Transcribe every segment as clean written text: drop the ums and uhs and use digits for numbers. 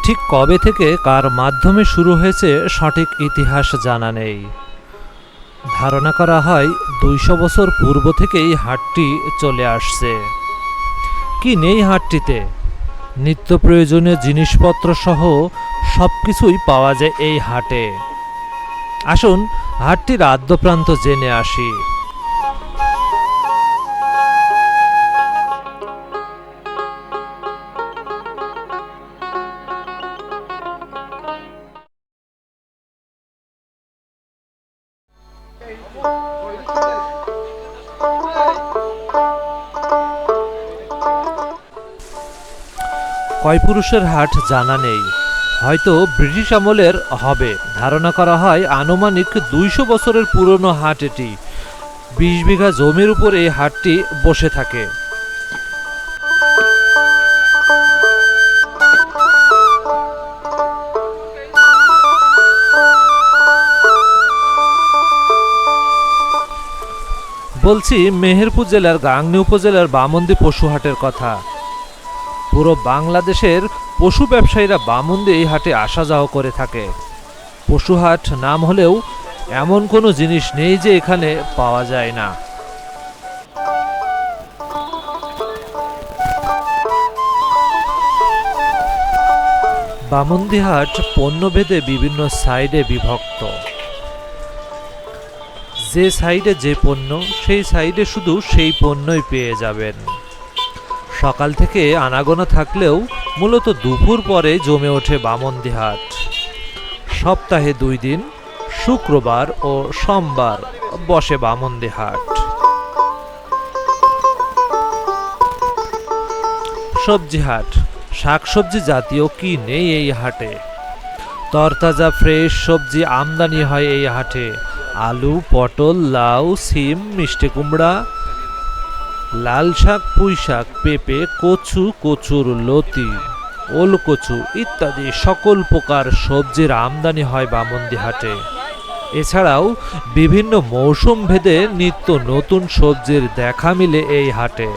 ঠিক কবে থেকে কার মাধ্যমে শুরু হয়েছে সঠিক ইতিহাস জানা নেই। ধারণা করা হয় ২০০ বছর পূর্ব থেকেই হাটটি চলে আসছে। কি নেই হাটটিতে? নিত্য প্রয়োজনীয় জিনিসপত্র সহ সবকিছুই পাওয়া যায় এই হাটে। আসুন হাটটির আদ্যপ্রান্ত জেনে আসি। কয় পুরুষের হাট জানা নেই, হয়তো ব্রিটিশ আমলের হবে। ধারণা করা হয় আনুমানিক ২০০ বছরের পুরনো হাট এটি। ২০ বিঘা জমির উপর এই হাটটি বসে থাকে। বলছি মেহেরপুর জেলার গাংনী উপজেলার বামন্দি পশুহাটের কথা। পুরো বাংলাদেশের পশু ব্যবসায়ীরা বামন্দি এই হাটে আসা যাওয়া করে থাকে। পশুহাট নাম হলেও এমন কোনো জিনিস নেই যে এখানে পাওয়া যায় না। বামন্দি হাট পণ্যভেদে বিভিন্ন সাইডে বিভক্ত। যে সাইডে যে পণ্য, সেই সাইডে শুধু সেই পণ্যই পেয়ে যাবেন। সকাল থেকে আনাগোনা থাকলেও মূলত দুপুর পরে জমে ওঠে বামন্দি হাট। সপ্তাহে ২ দিন, শুক্রবার ও সোমবার বসে বামন্দি হাট। সবজি হাট, শাকসবজি জাতীয় কি নেই এই হাটে। তরতাজা ফ্রেশ সবজি আমদানি হয় এই হাটে। আলু, পটল, লাউ, সিম, মিষ্টি কুমড়া, লাল শাক, পুঁই শাক, পেঁপে, কচু, কচুর লতি, ওলকচু ইত্যাদি সকল প্রকার সবজির আমদানি হয় বামন্দি হাটে। এছাড়াও বিভিন্ন মৌসুম ভেদে নিত্য নতুন সবজির দেখা মিলে এই হাটে।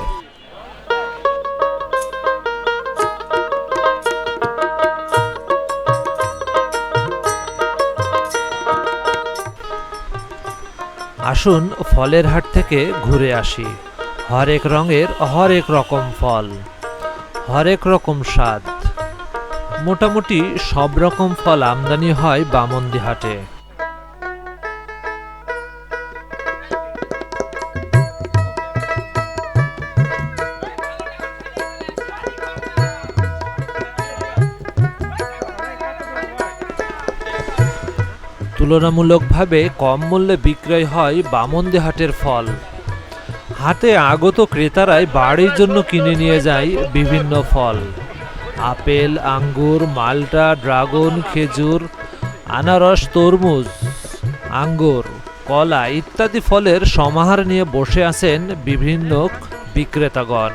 আসুন ফলের হাট থেকে ঘুরে আসি। হরেক রঙের হরেক রকম ফল, হরেক রকম স্বাদ, মোটামুটি সব রকম ফল আমদানি হয় বামন্দি হাটে। তুলনামূলকভাবে কম মূল্যে বিক্রয় হয় বামন্দি হাটের ফল। হাটে আগত ক্রেতারাই বাড়ির জন্য কিনে নিয়ে যায় বিভিন্ন ফল। আপেল, আঙ্গুর, মাল্টা, ড্রাগন, খেজুর, আনারস, তরমুজ, আঙ্গুর, কলা ইত্যাদি ফলের সমাহার নিয়ে বসে আছেন বিভিন্ন বিক্রেতাগণ।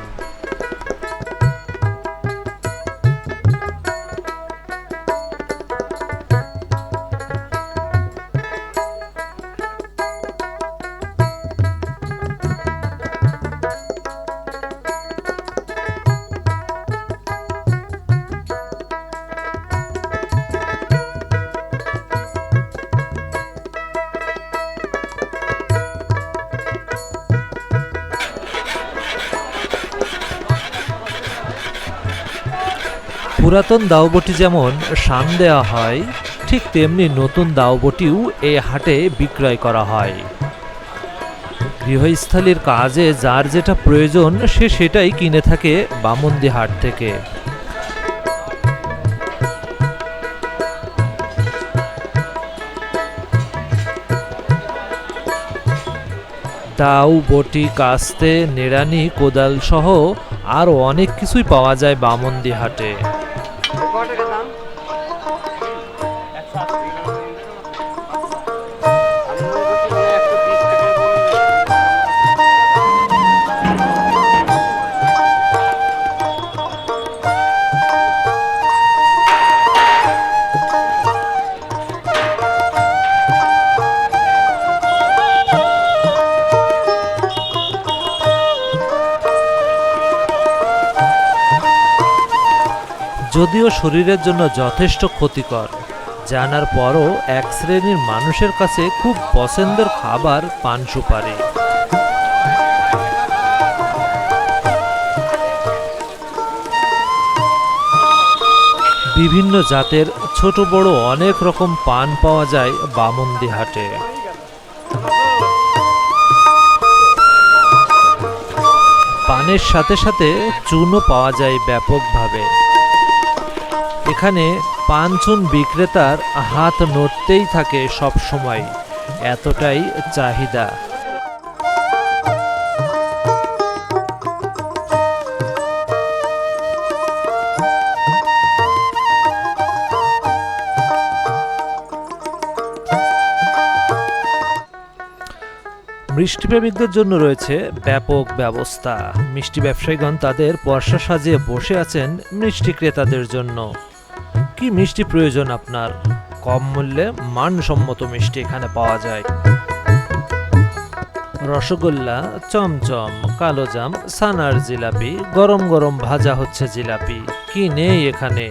পুরাতন দাওবটি যেমন শান দেওয়া হয়, ঠিক তেমনি নতুন দাওবটিও এই হাটে বিক্রয় করা হয়। গৃহস্থালির কাজে যার যেটা প্রয়োজন সে সেটাই কিনে থাকে বামন্দি হাট থেকে। দাও, বটি, কাস্তে, নেড়ানি, কোদাল সহ আরও অনেক কিছুই পাওয়া যায় বামন্দি হাটে। যদিও শরীরের জন্য যথেষ্ট ক্ষতিকর, জানার পরও এক শ্রেণীর মানুষের কাছে খুব পছন্দের খাবার পান সুপারি। বিভিন্ন জাতের ছোট বড় অনেক রকম পান পাওয়া যায় বামন্দি হাটে। পানের সাথে সাথে চুনও পাওয়া যায় ব্যাপকভাবে। এখানে পান চুন বিক্রেতার হাত নড়তেই থাকে সব সময়, এতটাই চাহিদা। মিষ্টিপ্রেমিকদের জন্য রয়েছে ব্যাপক ব্যবস্থা। মিষ্টি ব্যবসায়ীগণ তাদের পসরা সাজিয়ে বসে আছেন মিষ্টি ক্রেতাদের জন্য। কি মিষ্টি প্রয়োজন আপনার? কম মূল্যে মানসম্মত মিষ্টি এখানে পাওয়া যায়। রসগোল্লা, চমচম, কালোজাম, ছানার জিলাপি, গরম গরম ভাজা হচ্ছে জিলাপি, কি নেই এখানে।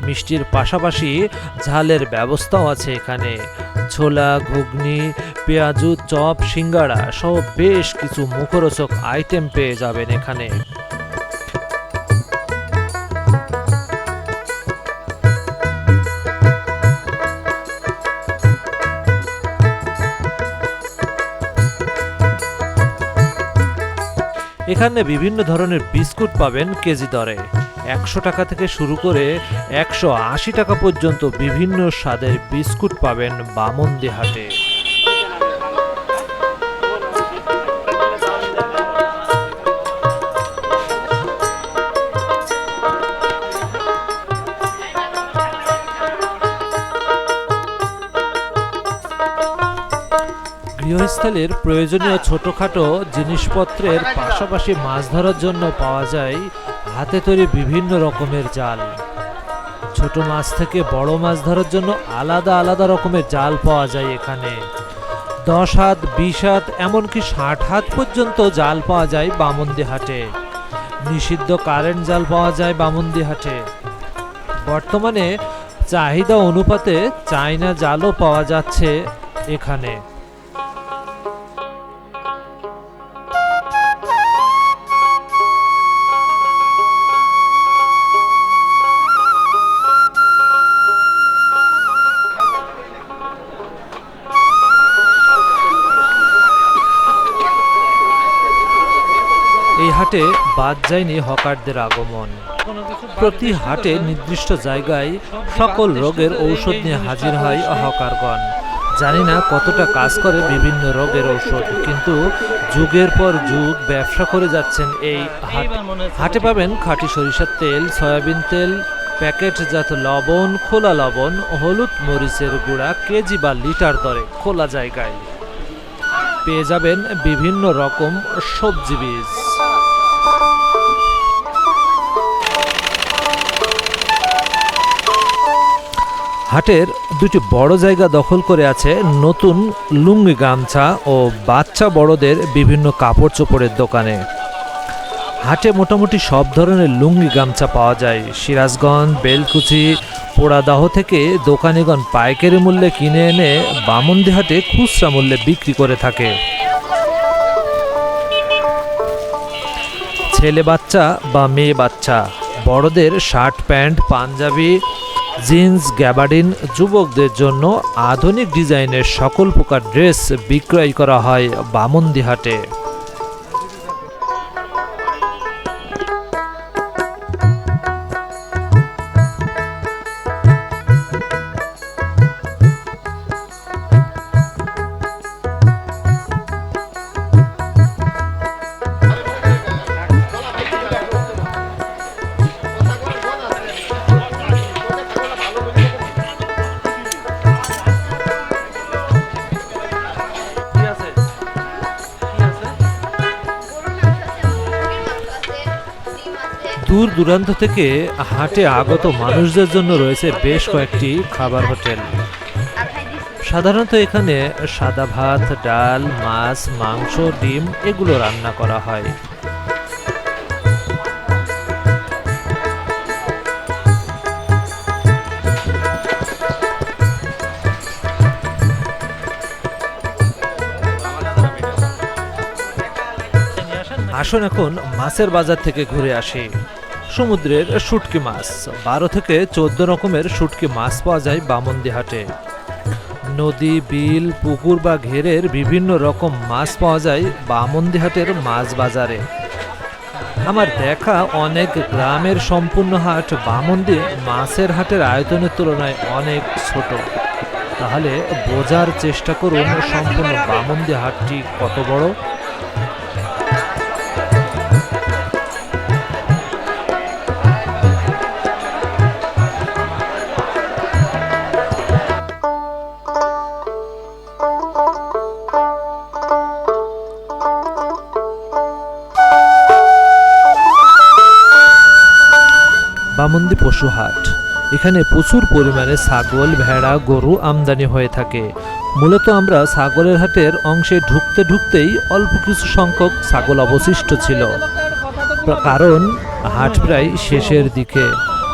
মিষ্টির পাশাপাশি ঝালের ব্যবস্থাও আছে এখানে। ছোলা, ঘুগনি, পেঁয়াজু, চপ, সিঙ্গাড়া সহ বেশ কিছু মুখরোচক আইটেম পেয়ে যাবেন এখানে। এখানে বিভিন্ন ধরনের বিস্কুট পাবেন কেজি দরে। 100 টাকা থেকে শুরু করে 180 টাকা পর্যন্ত বিভিন্ন স্বাদের বিস্কুট পাবেন বামন্দি হাটে। গৃহস্থালির প্রয়োজনীয় ছোটখাটো জিনিসপত্রের পাশাপাশি মাছ ধরার জন্য পাওয়া যায় হাতে তৈরি বিভিন্ন রকমের জাল। ছোট মাছ থেকে বড় মাছ ধরার জন্য আলাদা আলাদা রকমের জাল পাওয়া যায় এখানে। 10 হাত, 20 হাত, এমনকি 60 হাত পর্যন্ত জাল পাওয়া যায় বামন্দি হাটে। নিষিদ্ধ কারেন্ট জাল পাওয়া যায় বামন্দি হাটে। বর্তমানে চাহিদা অনুপাতে চায়না জালও পাওয়া যাচ্ছে এখানে। এই হাটে বাদ যায়নি হকারদের আগমন। প্রতি হাটে নির্দিষ্ট জায়গায় সকল রোগের ঔষধ নিয়ে হাজির হয় হকারগণ। জানি না কতটা কাজ করে বিভিন্ন রোগের ঔষধ, কিন্তু যুগের পর যুগ ব্যবসা করে যাচ্ছেন এই হাটে। পাবেন খাঁটি সরিষার তেল, সয়াবিন তেল, প্যাকেটজাত লবণ, খোলা লবণ, হলুদ মরিচের গুঁড়া কেজি বা লিটার দরে খোলা জায়গায়। পেয়ে যাবেন বিভিন্ন রকম সবজি বীজ। হাটের দুটি বড় জায়গা দখল করে আছে নতুন লুঙ্গি, গামছা ও বাচ্চা বড়দের বিভিন্ন কাপড় চোপড়ের দোকানে। হাটে মোটামুটি সব ধরনের লুঙ্গি গামছা পাওয়া যায়। সিরাজগঞ্জ, বেলকুচি, পোড়াদাহ থেকে দোকানিগণ পাইকারি মূল্যে কিনে এনে বামন্দি হাটে খুচরা মূল্যে বিক্রি করে থাকে। ছেলে বাচ্চা বা মেয়ে বাচ্চা, বড়দের shirt, pant, panjabi, jeans, gabardine, যুবকদের জন্য আধুনিক ডিজাইনের সকল প্রকার ড্রেস বিক্রয় করা হয় বামন্দি হাটে। দূর দূরান্ত থেকে হাটে আগত মানুষদের জন্য রয়েছে বেশ কয়েকটি খাবার হোটেল। সাধারণত এখানে সাদা ভাত, ডাল, মাছ, মাংস, ডিম এগুলো রান্না করা হয়। আসুন এখন মাছের বাজার থেকে ঘুরে আসি। সমুদ্রের শুটকি মাছ, 12 থেকে 14 রকমের শুটকি মাছ পাওয়া যায় বামন্দি হাটে। নদী, বিল, পুকুর বা ঘেরের বিভিন্ন রকম মাছ পাওয়া যায় বামন্দি হাটের মাছ বাজারে। আমার দেখা অনেক গ্রামের সম্পূর্ণ হাট বামন্দি মাছের হাটের আয়তনের তুলনায় অনেক ছোট। তাহলে বোঝার চেষ্টা করুন সম্পূর্ণ বামন্দি হাটটি কত বড়। বামন্দি পশু হাট, এখানে প্রচুর পরিমাণে ছাগল, ভেড়া, গরু আমদানি হয়ে থাকে। মূলত আমরা ছাগলের হাটের অংশে ঢুকতে ঢুকতেই অল্প কিছু সংখ্যক ছাগল অবশিষ্ট ছিল, কারণ হাট প্রায় শেষের দিকে।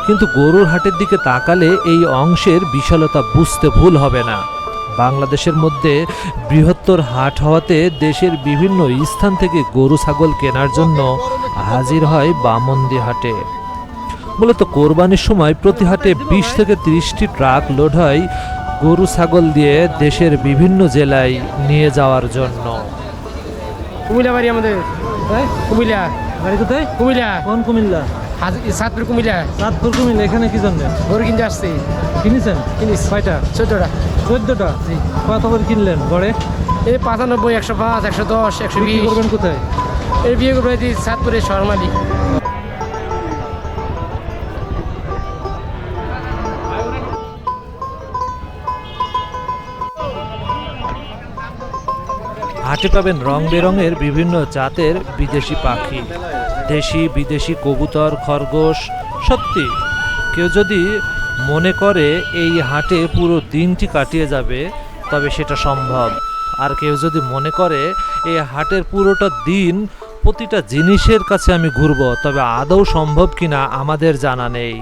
কিন্তু গরুর হাটের দিকে তাকালে এই অংশের বিশালতা বুঝতে ভুল হবে না। বাংলাদেশের মধ্যে বৃহত্তর হাট হওয়াতে দেশের বিভিন্ন স্থান থেকে গরু ছাগল কেনার জন্য হাজির হয় বামন্দি হাটে। মূলত কোরবানির সময় প্রতি হাটে 20 থেকে 30টি ট্রাক লোড হয় গরু ছাগল দিয়ে দেশের বিভিন্ন জেলায় নিয়ে যাওয়ার জন্য। কুমিল্লা বাড়ি আমাদের। কুমিল্লা বাড়ি কোথায়? কুমিল্লা। কোন কুমিল্লা? সাতপুর কুমিল্লা। সাতপুর কুমিল্লা। এখানে কি জন্য? গরু কিনতে আসছি। কিনেছেন? কিনিস কয়টা? 14টা। 14টা? কত করে কিনলেন গড়ে? এই 95, 105, 110, 120। করবেন কোথায়? এই বিয়ে করবো সাতপুরের শর্মালি। হাটে পাবেন রং বেরঙের বিভিন্ন জাতের বিদেশি পাখি, দেশি বিদেশি কবুতর, খরগোশ। সত্যি কেউ যদি মনে করে এই হাটে পুরো দিনটি কাটিয়ে যাবে তবে সেটা সম্ভব। আর কেউ যদি মনে করে এই হাটের পুরোটা দিন প্রতিটা জিনিসের কাছে আমি ঘুরবো, তবে আদৌ সম্ভব কিনা আমাদের জানা নেই।